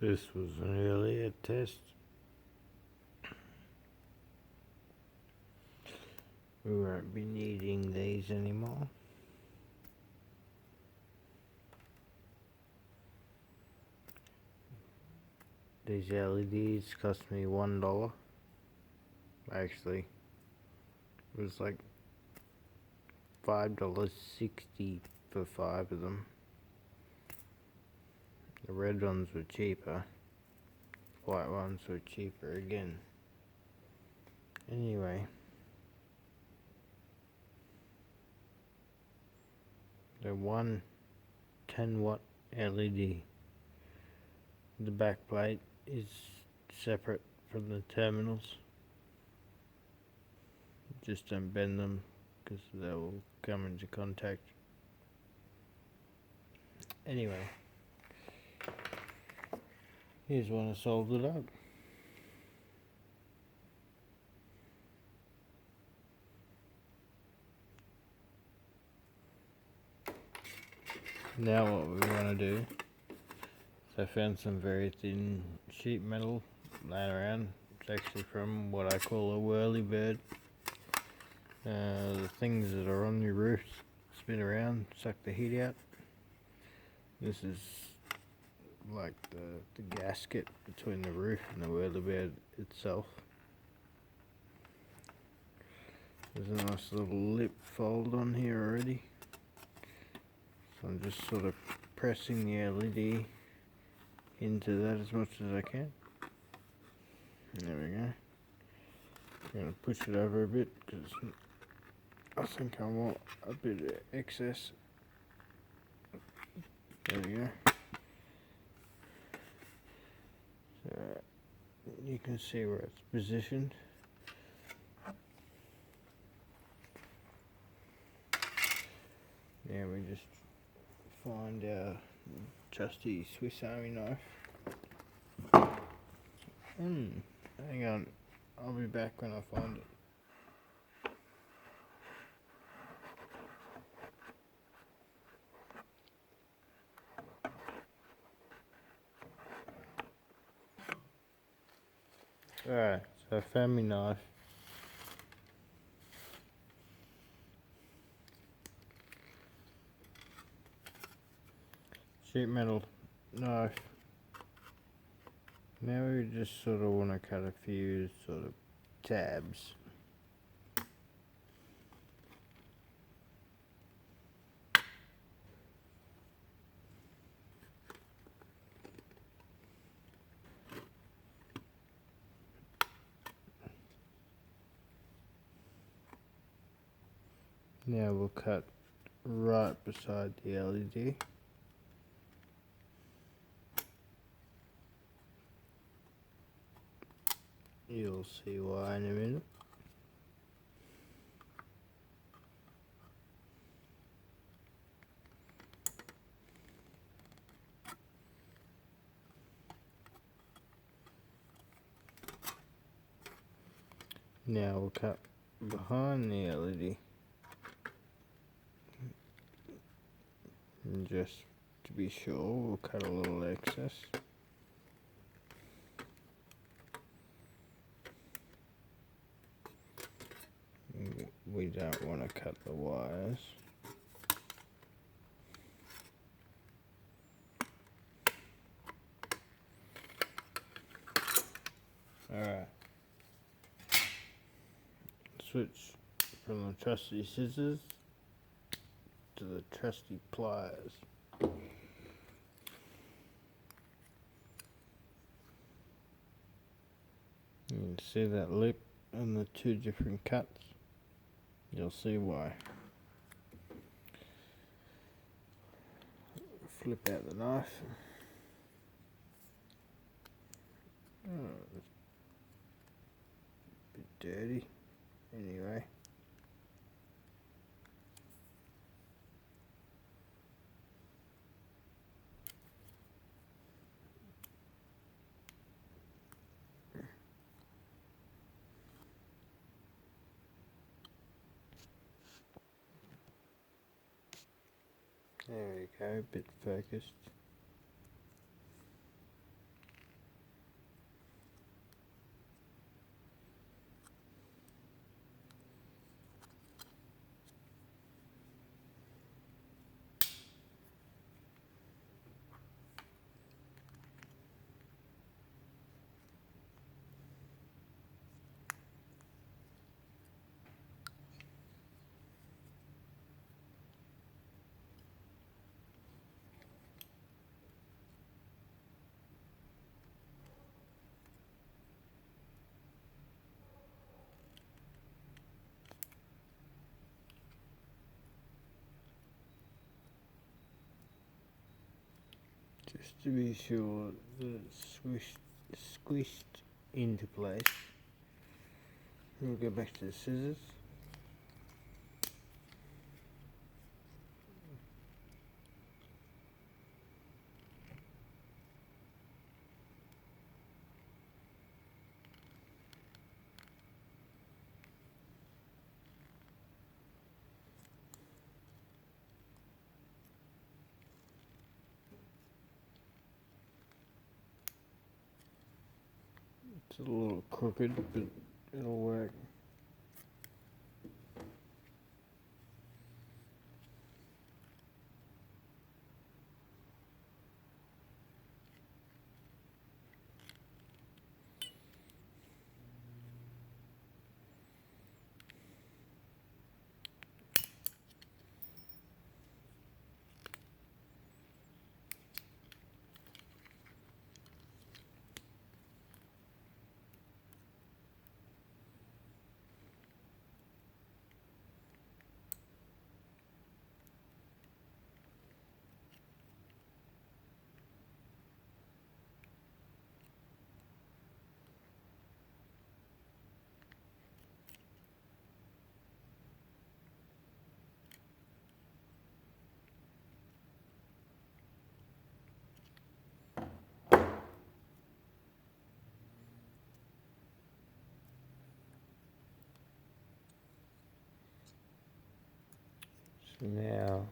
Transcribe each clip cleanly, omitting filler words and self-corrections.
This was an earlier test. We won't be needing these anymore. These LEDs cost me $1. Actually, it was like $5.60 for 5 of them. The red ones were cheaper. White ones were cheaper again. Anyway, the one 10-watt LED, the back plate is separate from the terminals. Just don't bend them because they will come into contact. Anyway, here's when I soldered it up. Now what we want to do is I found some very thin sheet metal laying around. It's actually from what I call a whirly bird. The things that are on your roof spin around, suck the heat out. This is like the gasket between the roof and the whirly bird itself. There's a nice little lip fold on here already. So I'm just sort of pressing the LED into that as much as I can. There we go. I'm going to push it over a bit because I think I want a bit of excess. There we go. So you can see where it's positioned. Now we just find our trusty Swiss Army knife. Hang on, I'll be back when I find it. Alright, so I found my knife. Sheet metal knife. Now we just sort of want to cut a few sort of tabs. Now we'll cut right beside the LED. You'll see why in a minute. Now we'll cut behind the LED. And just to be sure, we'll cut a little excess. We don't want to cut the wires. Alright. Switch from the trusty scissors to the trusty pliers. You can see that lip and the two different cuts. You'll see why. Flip out the knife. Oh, it's a bit dirty. Anyway. There we go, a bit focused. just to be sure that it's squished into place. We'll go back to the scissors. It's a little crooked, but it'll work. So now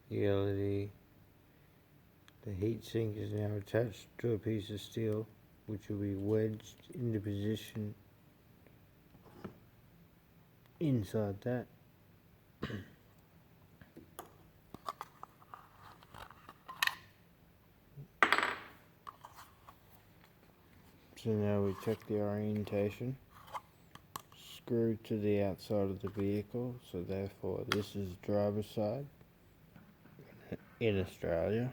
the heatsink is now attached to a piece of steel, which will be wedged into position inside that. So now we check the orientation. Screw to the outside of the vehicle, so therefore this is driver's side in Australia.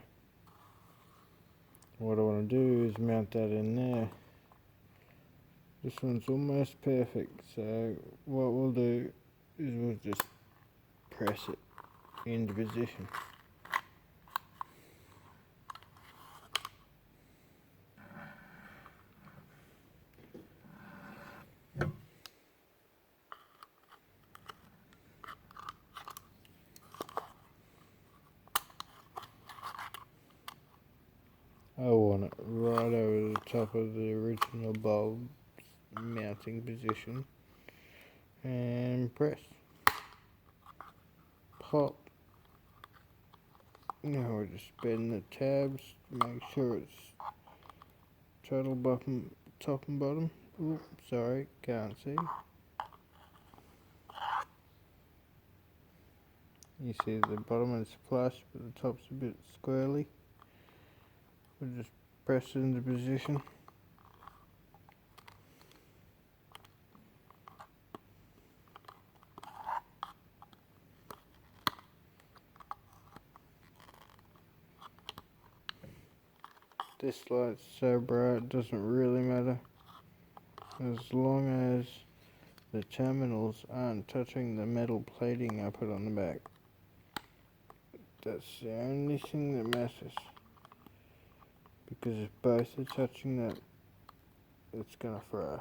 What I want to do is mount that in there. This one's almost perfect, so what we'll do is we'll just press it into position. I want it right over the top of the original bulb's mounting position, and press. Pop. Now we just bend the tabs to make sure it's total bottom, top and bottom. Oops, sorry, can't see. You see the bottom is flush, but the top's a bit squirrely. We'll just press it into position. This light's so bright it doesn't really matter, as long as the terminals aren't touching the metal plating I put on the back. That's the only thing that matters, because if both are touching that, it's gonna fry.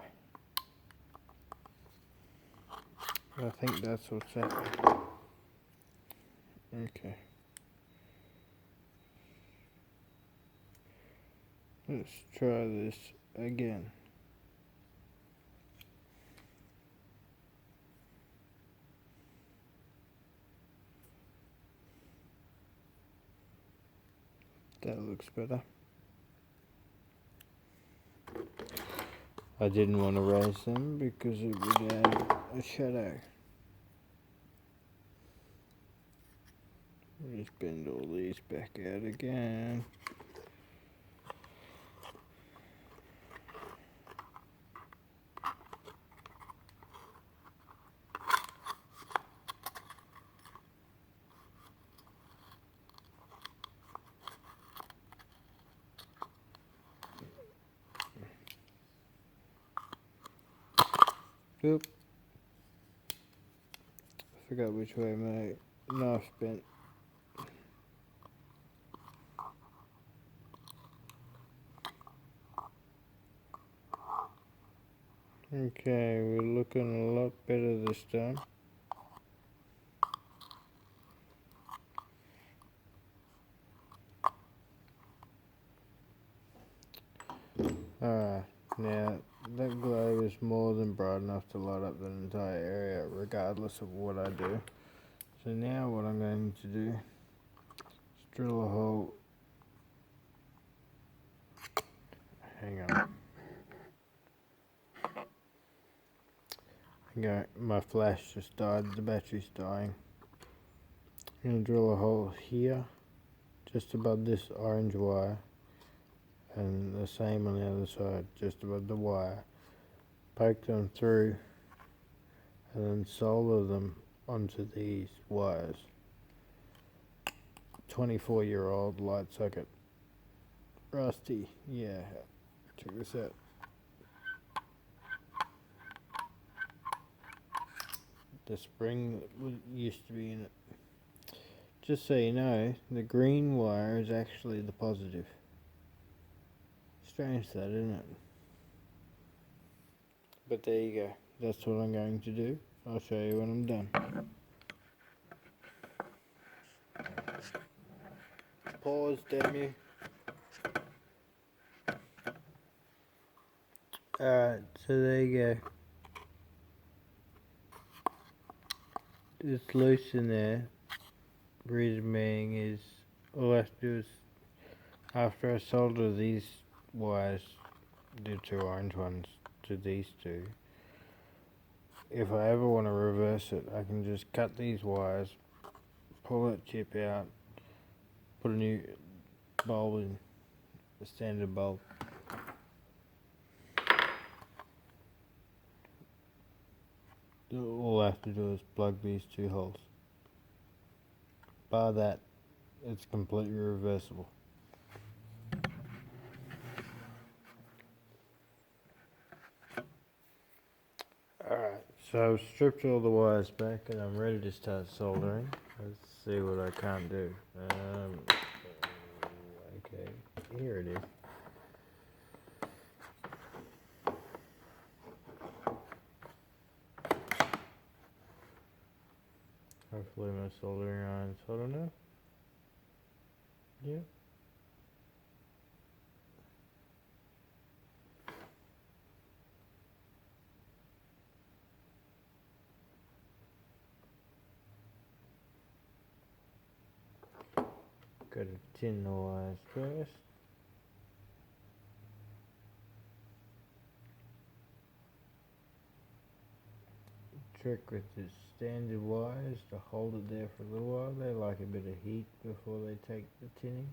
I think that's what's happening. Okay. Let's try this again. That looks better. I didn't want to raise them because it would add a shadow. Just bend all these back out again. Oop. I forgot which way my knife bent. Okay, we're looking a lot better this time. Alright, now that glow is more than bright enough to light up the entire area regardless of what I do. So now what I'm going to do is drill a hole. Hang on. My flash just died, the battery's dying. I'm going to drill a hole here, just above this orange wire, and the same on the other side, just above the wire. Poke them through, and then solder them onto these wires. 24-year-old light socket. Rusty, yeah. Check this out. The spring that used to be in it. Just so you know, the green wire is actually the positive. Strange that, isn't it? But there you go. That's what I'm going to do. I'll show you when I'm done. Pause, damn you. Alright, so there you go. It's loose in there. Reason being is all I have to do is, after I solder these wires, the two orange ones, to these two, if I ever want to reverse it, I can just cut these wires, pull that chip out, put a new bulb in, a standard bulb. All I have to do is plug these two holes. Bar that, it's completely reversible. Alright, so I've stripped all the wires back and I'm ready to start soldering. Let's see what I can't do. Okay, here it is. Hopefully my soldering iron's hot enough. Yeah. Got to tin the wires first. Trick with the standard wires to hold it there for a little while. They like a bit of heat before they take the tinning.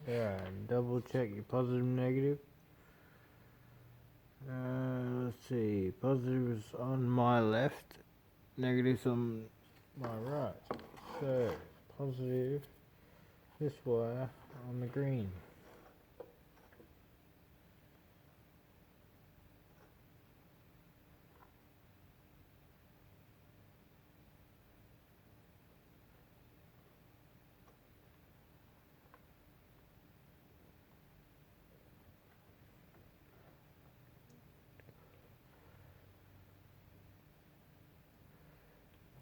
Alright, double check your positive and negative. Let's see, positive is on my left, negative's on my right. So, positive, this wire on the green.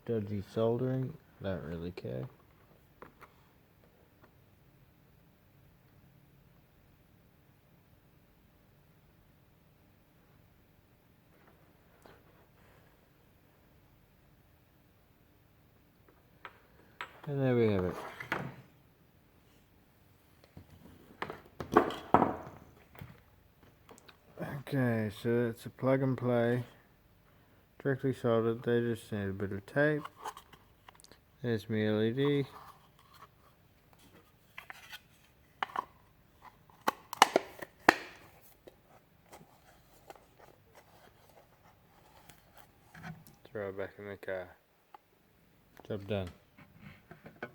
Dodgy soldering, don't really care. And there we have it. Okay, so it's a plug and play, directly soldered. They just need a bit of tape. There's my LED. Throw it back in the car. Job done.